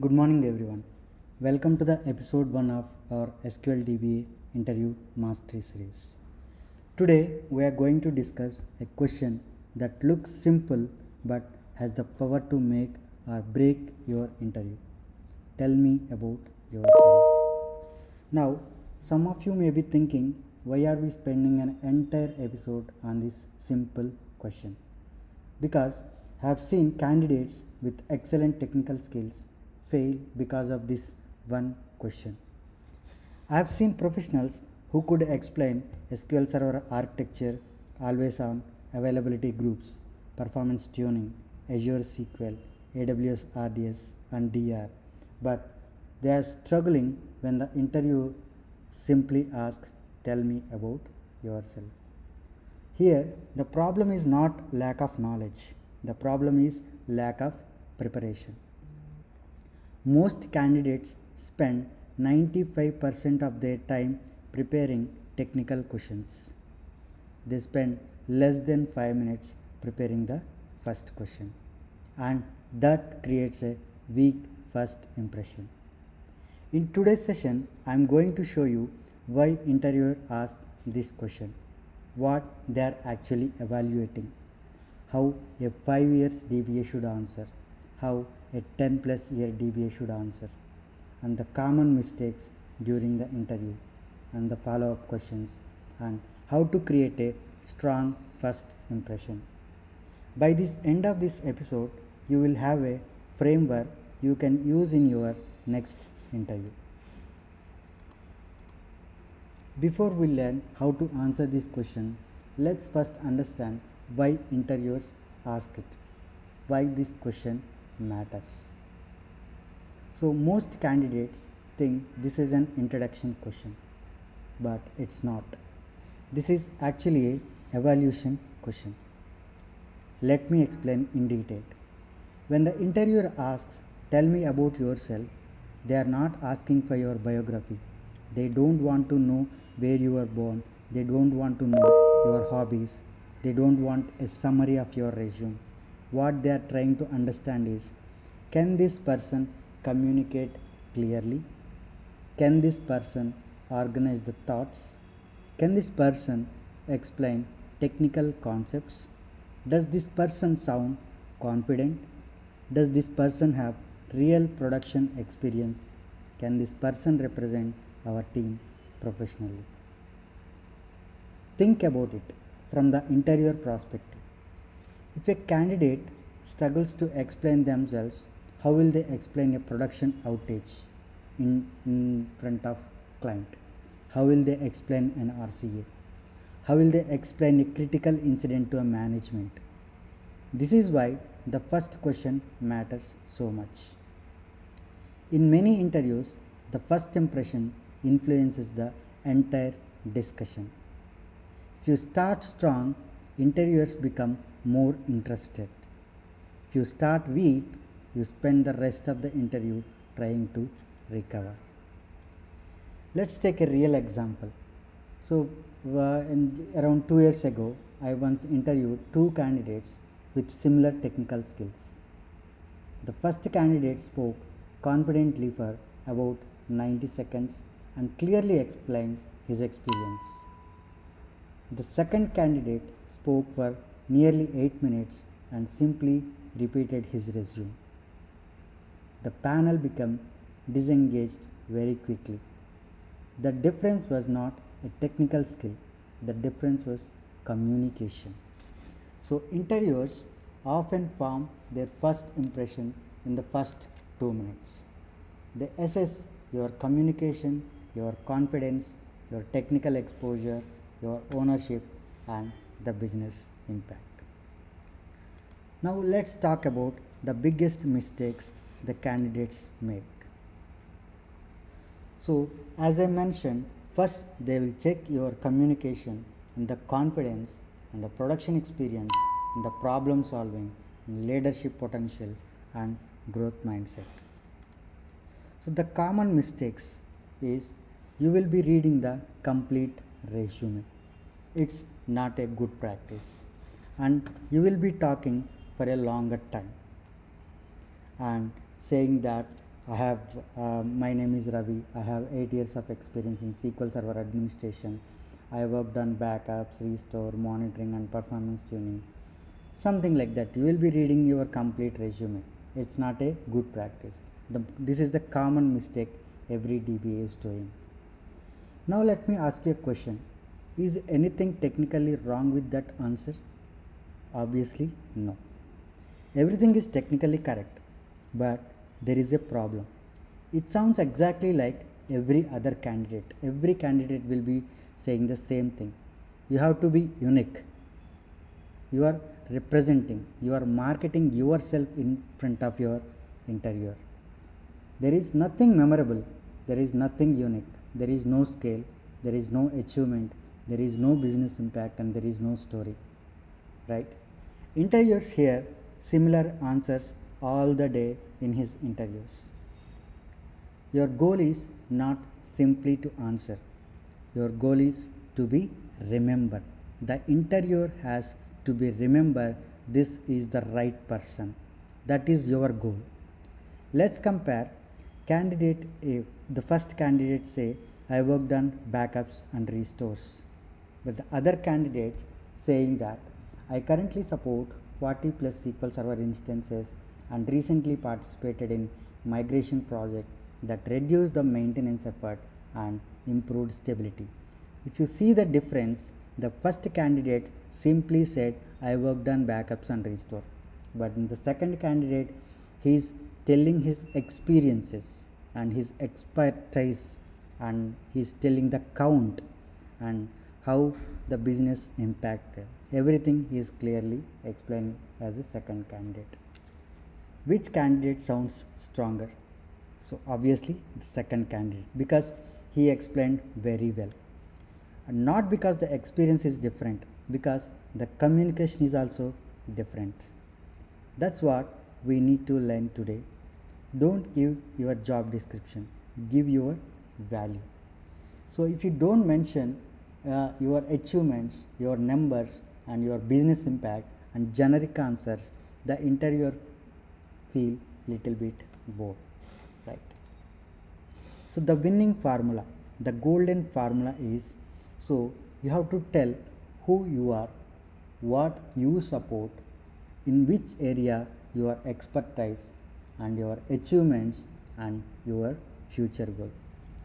Good morning, everyone. Welcome to the episode 1 of our SQL DBA interview mastery series. Today, we are going to discuss a question that looks simple but has the power to make or break your interview. Tell me about yourself. Now, some of you may be thinking, why are we spending an entire episode on this simple question? Because I have seen candidates with excellent technical skills fail because of this one question. I have seen professionals who could explain SQL Server Architecture, always on availability groups, performance tuning, Azure SQL, AWS RDS, and DR, but they are struggling when the interview simply asks, "Tell me about yourself." Here, the problem is not lack of knowledge, the problem is lack of preparation. Most candidates spend 95% of their time preparing technical questions. They spend less than 5 minutes preparing the first question, and that creates a weak first impression. In today's session, I am going to show you why interviewer asked this question, what they are actually evaluating, how a 5 years DBA should answer, how a 10 plus year DBA should answer, and the common mistakes during the interview and the follow-up questions, and how to create a strong first impression. By this end of this episode, you will have a framework you can use in your next interview. Before we learn how to answer this question, let's first understand why interviewers ask it, why this question matters. So most candidates think this is an introduction question, but it's not. This is actually a evaluation question. Let me explain in detail. When the interviewer asks, "Tell me about yourself," they are not asking for your biography. They don't want to know where you were born. They don't want to know your hobbies. They don't want a summary of your resume. What they are trying to understand is, can this person communicate clearly? Can this person organize the thoughts? Can this person explain technical concepts? Does this person sound confident? Does this person have real production experience? Can this person represent our team professionally? Think about it from the interviewer perspective. If a candidate struggles to explain themselves, how will they explain a production outage in front of client? How will they explain an RCA? How will they explain a critical incident to a management? This is why the first question matters so much. In many interviews, the first impression influences the entire discussion. If you start strong, interviewers become more interested. If you start weak, you spend the rest of the interview trying to recover. Let's take a real example. So, around 2 years ago, I once interviewed two candidates with similar technical skills. The first candidate spoke confidently for about 90 seconds and clearly explained his experience. The second candidate spoke for nearly 8 minutes and simply repeated his resume. The panel became disengaged very quickly. The difference was not a technical skill, the difference was communication. So, interviewers often form their first impression in the first 2 minutes. They assess your communication, your confidence, your technical exposure, your ownership, and the business impact. Now, let's talk about the biggest mistakes the candidates make. So, as I mentioned, first they will check your communication and the confidence and the production experience and the problem solving and leadership potential and growth mindset. So, the common mistakes is you will be reading the complete resume. It's not a good practice, and you will be talking for a longer time and saying that My name is Ravi. I have 8 years of experience in SQL Server administration. I worked on backups, restore, monitoring, and performance tuning. Something like that. You will be reading your complete resume. It's not a good practice. This is the common mistake every DBA is doing. Now let me ask you a question. Is anything technically wrong with that answer? Obviously, no. Everything is technically correct, but there is a problem. It sounds exactly like every other candidate. Every candidate will be saying the same thing. You have to be unique. You are representing, you are marketing yourself in front of your interviewer. There is nothing memorable, there is nothing unique, there is no scale, there is no achievement, there is no business impact, and there is no story. Right? Interviewers hear similar answers all the day in his interviews. Your goal is not simply to answer, your goal is to be remembered. The interviewer has to be remembered this is the right person. That is your goal. Let's compare candidate A. The first candidate say, I worked on backups and restores. But the other candidate saying that I currently support 40 plus SQL Server instances and recently participated in migration project that reduced the maintenance effort and improved stability. If you see the difference, the first candidate simply said I worked on backups and restore. But in the second candidate, he is telling his experiences and his expertise, and he is telling the count and how the business impacted. Everything he is clearly explaining as a second candidate. Which candidate sounds stronger? So obviously the second candidate, because he explained very well. And not because the experience is different, because the communication is also different. That's what we need to learn today. Don't give your job description, give your value. So if you don't mention your achievements, your numbers, and your business impact and generic answers, the interviewer feel little bit bored, right? So the winning formula, the golden formula is, so you have to tell who you are, what you support, in which area your expertise and your achievements and your future goal.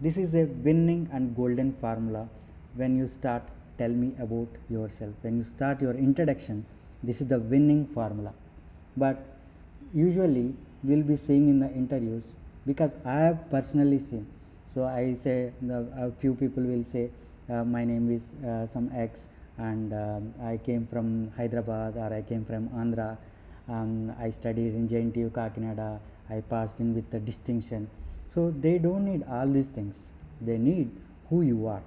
This is a winning and golden formula. When you start, tell me about yourself. When you start your introduction, this is the winning formula. But usually we'll be seeing in the interviews, because I have personally seen. So I say, a few people will say, my name is some X, and I came from Hyderabad, or I came from Andhra. I studied in JNTU Kakinada. I passed in with the distinction. So they don't need all these things. They need who you are,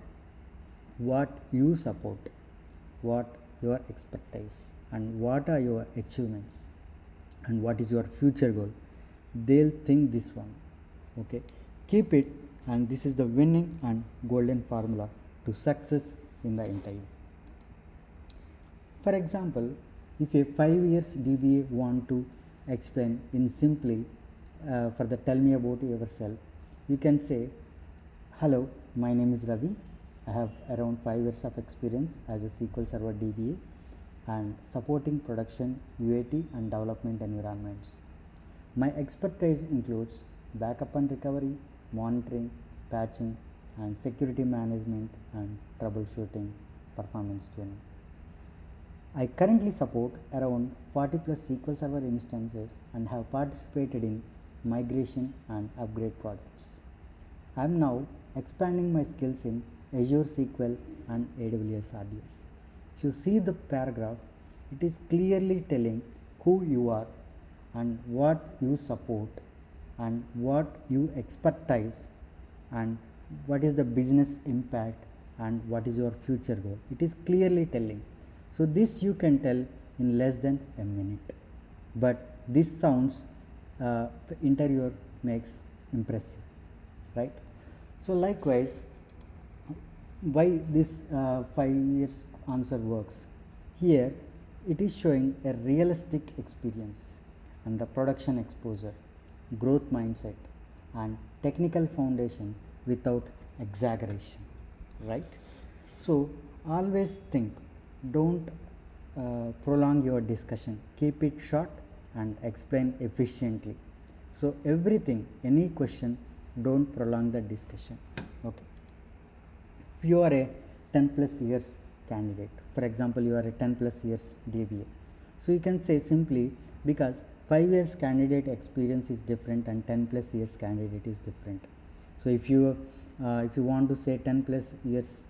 what you support, what your expertise, and what are your achievements, and what is your future goal. They'll think this one. Okay, keep it, and this is the winning and golden formula to success in the interview. For example, if a 5 years DBA want to explain in simply for the tell me about yourself, you can say, hello, my name is Ravi. I have around 5 years of experience as a SQL Server DBA and supporting production, UAT and development environments. My expertise includes backup and recovery, monitoring, patching, and security management and troubleshooting, performance tuning. I currently support around 40 plus SQL Server instances and have participated in migration and upgrade projects. I am now expanding my skills in Azure SQL and AWS RDS. If you see the paragraph, it is clearly telling who you are and what you support and what you expertise and what is the business impact and what is your future goal. It is clearly telling. So this you can tell in less than a minute. But this sounds the interviewer makes impressive, right? So likewise, why this 5 years answer works? Here it is showing a realistic experience and the production exposure, growth mindset, and technical foundation without exaggeration, right? So always think, don't prolong your discussion, keep it short and explain efficiently. So everything, any question, don't prolong the discussion. Okay, if you are a 10 plus years candidate, for example you are a 10 plus years DBA, so you can say simply, because 5 years candidate experience is different and 10 plus years candidate is different. So if you want to say 10 plus years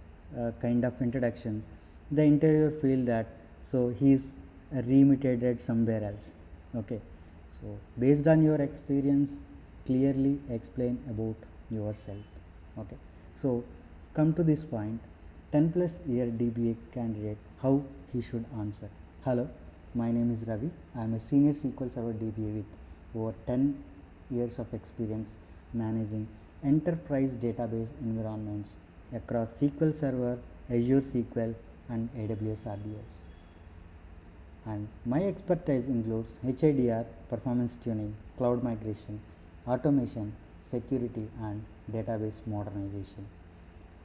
kind of introduction, the interviewer feel that so he is remitted somewhere else. Okay, so based on your experience, clearly explain about yourself. Okay, so come to this point, 10 plus year DBA candidate, how he should answer. Hello, my name is Ravi. I am a senior SQL Server DBA with over 10 years of experience managing enterprise database environments across SQL Server, Azure SQL and AWS RDS. And my expertise includes HIDR, performance tuning, cloud migration, automation, security and database modernization.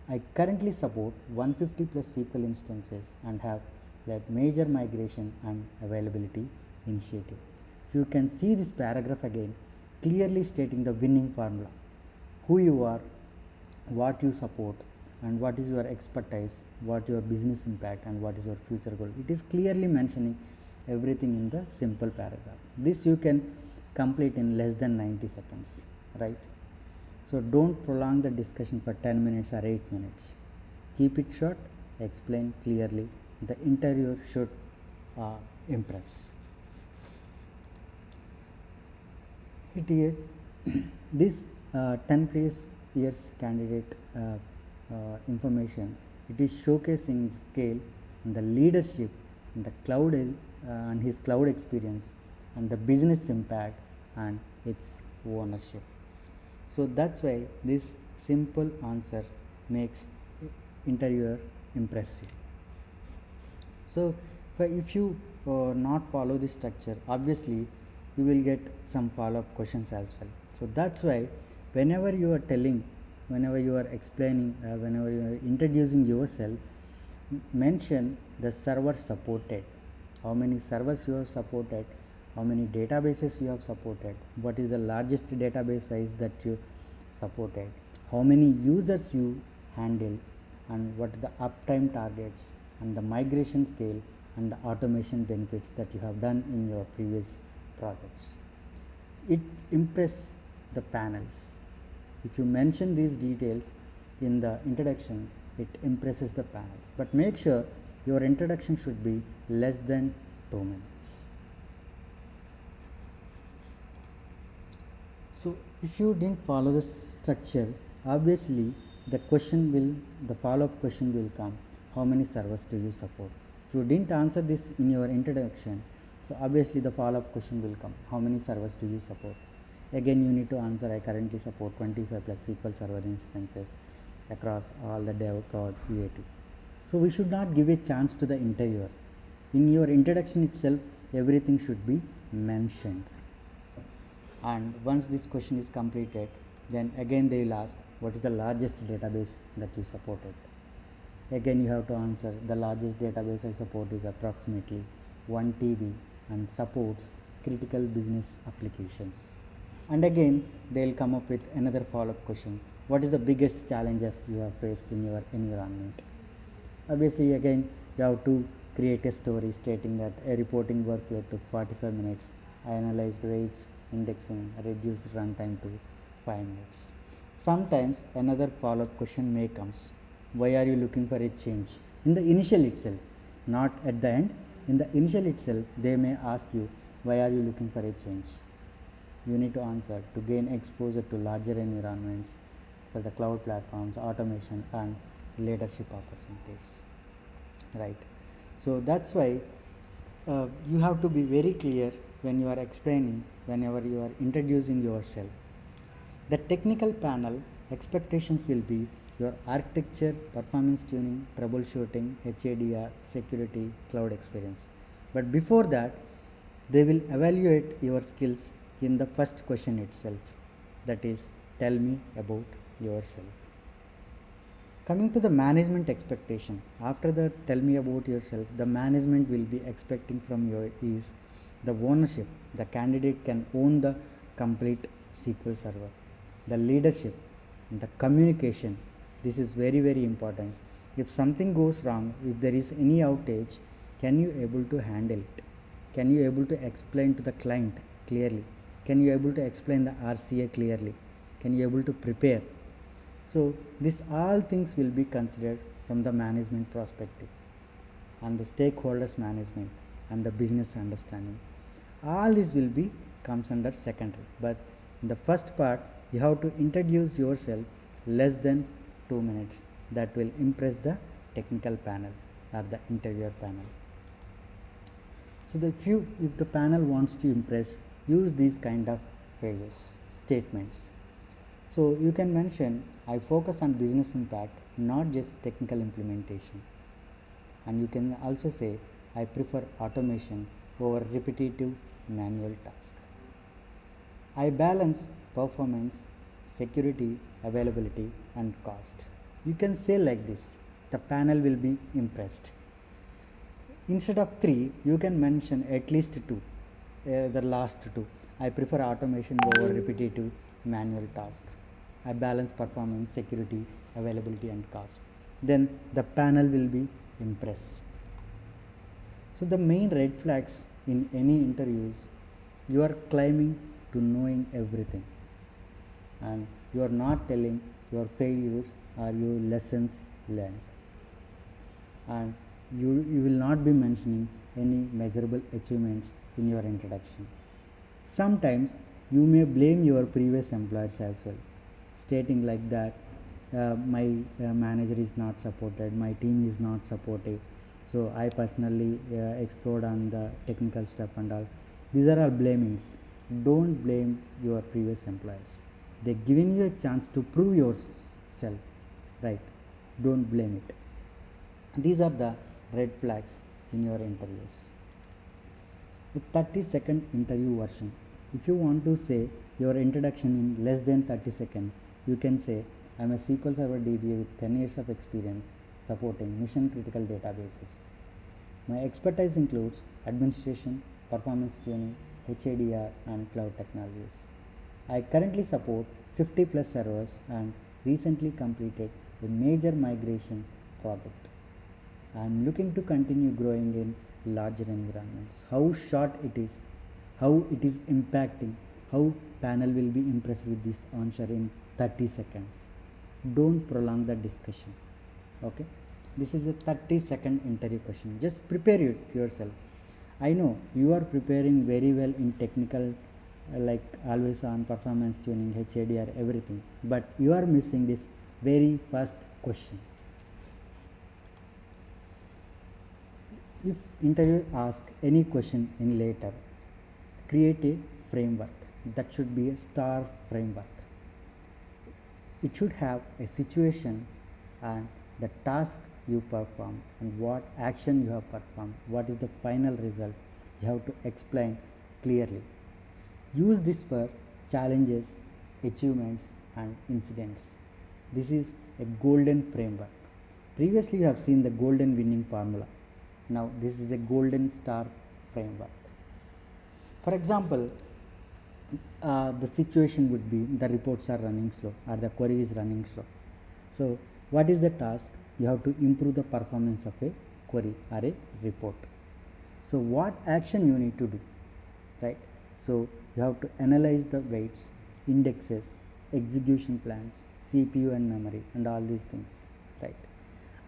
I currently support 150 plus SQL instances and have led major migration and availability initiative. If you can see this paragraph again, clearly stating the winning formula, who you are, what you support and what is your expertise, what your business impact and what is your future goal. It is clearly mentioning everything in the simple paragraph. This you can complete in less than 90 seconds, right? So don't prolong the discussion for 10 minutes or 8 minutes. Keep it short, explain clearly. The interviewer should impress. This 10 plus years candidate information, it is showcasing the scale and the leadership and the cloud and his cloud experience and the business impact and its ownership. So that's why this simple answer makes interviewer impressive. So if you not follow this structure, obviously you will get some follow-up questions as well. So that's why whenever you are telling, whenever you are explaining, whenever you are introducing yourself, mention the server supported, how many servers you have supported, how many databases you have supported, what is the largest database size that you supported, how many users you handle, and what are the uptime targets and the migration scale and the automation benefits that you have done in your previous projects. It impresses the panels. If you mention these details in the introduction, it impresses the panels. But make sure your introduction should be less than 2 minutes. So if you didn't follow the structure, obviously the follow-up question will come, how many servers do you support? If you didn't answer this in your introduction, so obviously the follow-up question will come, how many servers do you support? Again you need to answer, I currently support 25 plus SQL Server instances across all the dev, prod, UAT. So we should not give a chance to the interviewer. In your introduction itself, everything should be mentioned. And once this question is completed, then again they will ask, what is the largest database that you supported? Again you have to answer, the largest database I support is approximately 1 TB and supports critical business applications. And again they will come up with another follow-up question, what is the biggest challenges you have faced in your environment? Obviously again you have to create a story stating that a reporting workload took 45 minutes, I analyzed weights, indexing, reduced runtime to 5 minutes. Sometimes another follow-up question may comes, why are you looking for a change? In the initial itself, not at the end. In the initial itself, they may ask you, why are you looking for a change? You need to answer, to gain exposure to larger environments for the cloud platforms, automation and leadership opportunities, right? So that's why you have to be very clear when you are explaining, whenever you are introducing yourself. The technical panel expectations will be your architecture, performance tuning, troubleshooting, HIDR, security, cloud experience. But before that, they will evaluate your skills in the first question itself. That is, tell me about yourself. Coming to the management expectation, after the tell me about yourself, the management will be expecting from you is the ownership. The candidate can own the complete SQL Server. The leadership, the communication. This is very very important. If something goes wrong, if there is any outage, can you able to handle it? Can you able to explain to the client clearly? Can you able to explain the RCA clearly? Can you able to prepare? So this all things will be considered from the management perspective, and the stakeholders management and the business understanding. All this will be comes under secondary, but in the first part you have to introduce yourself less than 2 minutes. That will impress the technical panel or the interviewer panel. So if the panel wants to impress, use these kind of phrases, statements. So you can mention, I focus on business impact, not just technical implementation. And you can also say, I prefer automation over repetitive manual tasks. I balance performance, security, availability and cost. You can say like this, the panel will be impressed. Instead of 3, you can mention at least 2, the last 2. I prefer automation over repetitive manual task. I balance performance, security, availability and cost. Then the panel will be impressed. So the main red flags in any interview is you are claiming to knowing everything and you are not telling your failures or your lessons learned, and you will not be mentioning any measurable achievements in your introduction. Sometimes you may blame your previous employers as well, stating like that my manager is not supported, my team is not supportive, so I personally explored on the technical stuff and all. These are all blamings. Don't blame your previous employers. They're giving you a chance to prove yourself, right? Don't blame it. These are the red flags in your interviews. The 30-second interview version. If you want to say your introduction in less than 30 seconds, you can say, I'm a SQL Server DBA with 10 years of experience supporting mission critical databases. My expertise includes administration, performance tuning, HADR and cloud technologies. I currently support 50 plus servers and recently completed a major migration project. I am looking to continue growing in larger environments. How short it is, how it is impacting, how panel will be impressed with this answer in 30 seconds. Don't prolong the discussion. Okay, this is a 30-second interview question. Just prepare it yourself. I know you are preparing very well in technical, like always on performance tuning, HADR, everything, but you are missing this very first question. If interviewer asks any question in later, create a framework. That should be a STAR framework. It should have a situation and the task you perform and what action you have performed, what is the final result. You have to explain clearly. Use this for challenges, achievements and incidents. This is a golden framework. Previously you have seen the golden winning formula. Now this is a golden STAR framework. For example, the situation would be the reports are running slow or the query is running slow. So what is the task? You have to improve the performance of a query or a report. So what action you need to do, right? So you have to analyze the weights, indexes, execution plans, CPU and memory and all these things, right?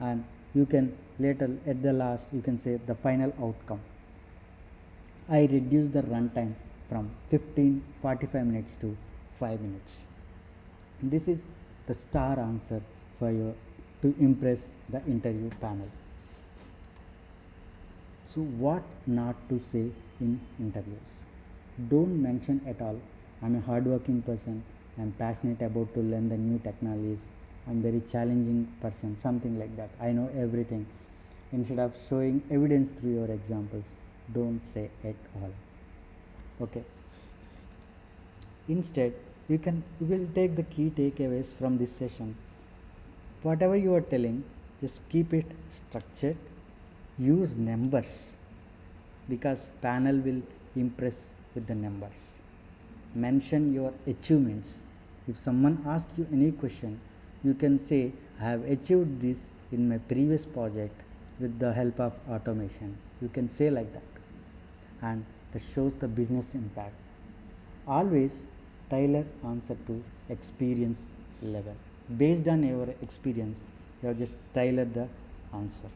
And you can later at the last you can say the final outcome. I reduce the runtime from 45 minutes to 5 minutes. This is the STAR answer for you to impress the interview panel. So what not to say in interviews? Don't mention at all, I'm a hardworking person, I'm passionate about to learn the new technologies, I'm very challenging person, something like that. I know everything. Instead of showing evidence through your examples, don't say at all. Okay. Instead, You will take the key takeaways from this session. Whatever you are telling, just keep it structured. Use numbers because panel will impress with the numbers. Mention your achievements. If someone asks you any question, you can say, I have achieved this in my previous project with the help of automation. You can say like that, and that shows the business impact. Always tailor answer to experience level. Based on your experience, you have just tailor the answer.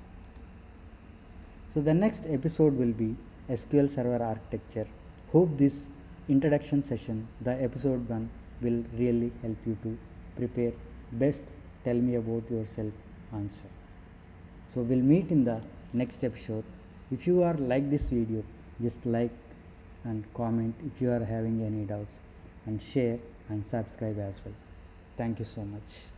So the next episode will be SQL Server Architecture. Hope this introduction session, the episode 1, will really help you to prepare best tell me about yourself answer. So we'll meet in the next episode. If you are like this video, just like and comment if you are having any doubts, and share and subscribe as well. Thank you so much.